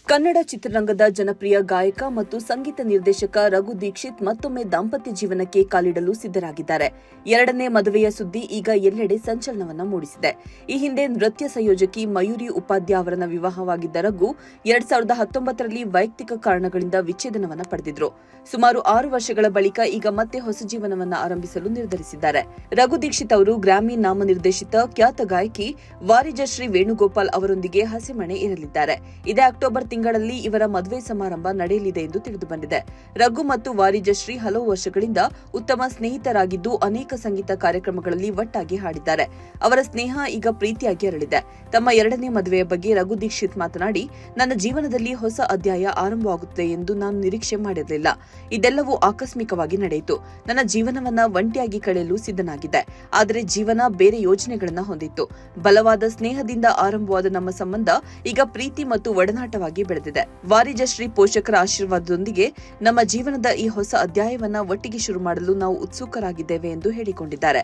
ಕನ್ನಡ ಚಿತ್ರರಂಗದ ಜನಪ್ರಿಯ ಗಾಯಕ ಮತ್ತು ಸಂಗೀತ ನಿರ್ದೇಶಕ ರಘು ದೀಕ್ಷಿತ್ ಮತ್ತೊಮ್ಮೆ ದಾಂಪತ್ಯ ಜೀವನಕ್ಕೆ ಕಾಲಿಡಲು ಸಿದ್ಧರಾಗಿದ್ದಾರೆ. ಎರಡನೇ ಮದುವೆಯ ಸುದ್ದಿ ಈಗ ಎಲ್ಲೆಡೆ ಸಂಚಲನವನ್ನ ಮೂಡಿಸಿದೆ. ಈ ಹಿಂದೆ ನೃತ್ಯ ಸಂಯೋಜಕಿ ಮಯೂರಿ ಉಪಾಧ್ಯ ಅವರನ್ನ ವಿವಾಹವಾಗಿದ್ದ ರಘು 2019ರಲ್ಲಿ ವೈಯಕ್ತಿಕ ಕಾರಣಗಳಿಂದ ವಿಚ್ಛೇದನವನ್ನ ಪಡೆದಿದ್ರು. ಸುಮಾರು 6 ವರ್ಷಗಳ ಬಳಿಕ ಈಗ ಮತ್ತೆ ಹೊಸ ಜೀವನವನ್ನ ಆರಂಭಿಸಲು ನಿರ್ಧರಿಸಿದ್ದಾರೆ. ರಘು ದೀಕ್ಷಿತ್ ಅವರು ಗ್ರಾಮಿ ನಾಮನಿರ್ದೇಶಿತ ಖ್ಯಾತ ಗಾಯಕಿ ವಾರಿಜಶ್ರೀ ವೇಣುಗೋಪಾಲ್ ಅವರೊಂದಿಗೆ ಹಸೆಮಣೆ ಇರಲಿದ್ದಾರೆ. ಇದೇ ಅಕ್ಟೋಬರ್ ತಿಂಗಳಲ್ಲಿ ಇವರ ಮದುವೆ ಸಮಾರಂಭ ನಡೆಯಲಿದೆ ಎಂದು ತಿಳಿದುಬಂದಿದೆ. ರಘು ಮತ್ತು ವಾರಿಜಶ್ರೀ ಹಲವು ವರ್ಷಗಳಿಂದ ಉತ್ತಮ ಸ್ನೇಹಿತರಾಗಿದ್ದು ಅನೇಕ ಸಂಗೀತ ಕಾರ್ಯಕ್ರಮಗಳಲ್ಲಿ ಒಟ್ಟಾಗಿ ಹಾಡಿದ್ದಾರೆ. ಅವರ ಸ್ನೇಹ ಈಗ ಪ್ರೀತಿಯಾಗಿ ಅರಳಿದೆ. ತಮ್ಮ ಎರಡನೇ ಮದುವೆಯ ಬಗ್ಗೆ ರಘು ದೀಕ್ಷಿತ್ ಮಾತನಾಡಿ, ನನ್ನ ಜೀವನದಲ್ಲಿ ಹೊಸ ಅಧ್ಯಾಯ ಆರಂಭವಾಗುತ್ತದೆ ಎಂದು ನಾನು ನಿರೀಕ್ಷೆ ಮಾಡಿರಲಿಲ್ಲ. ಇದೆಲ್ಲವೂ ಆಕಸ್ಮಿಕವಾಗಿ ನಡೆಯಿತು. ನನ್ನ ಜೀವನವನ್ನ ಒಂಟಿಯಾಗಿ ಕಳೆಯಲು ಸಿದ್ಧನಾಗಿದ್ದೆ. ಆದರೆ ಜೀವನ ಬೇರೆ ಯೋಜನೆಗಳನ್ನ ಹೊಂದಿತ್ತು. ಬಲವಾದ ಸ್ನೇಹದಿಂದ ಆರಂಭವಾದ ನಮ್ಮ ಸಂಬಂಧ ಈಗ ಪ್ರೀತಿ ಮತ್ತು ಒಡನಾಟವಾಗಿ ಬೆಳೆದಿದೆ. ವಾರಿಜಶ್ರೀ ಪೋಷಕರ ಆಶೀರ್ವಾದದೊಂದಿಗೆ ನಮ್ಮ ಜೀವನದ ಈ ಹೊಸ ಅಧ್ಯಾಯವನ್ನ ಒಟ್ಟಿಗೆ ಶುರು ಮಾಡಲು ನಾವು ಉತ್ಸುಕರಾಗಿದ್ದೇವೆ ಎಂದು ಹೇಳಿಕೊಂಡಿದ್ದಾರೆ.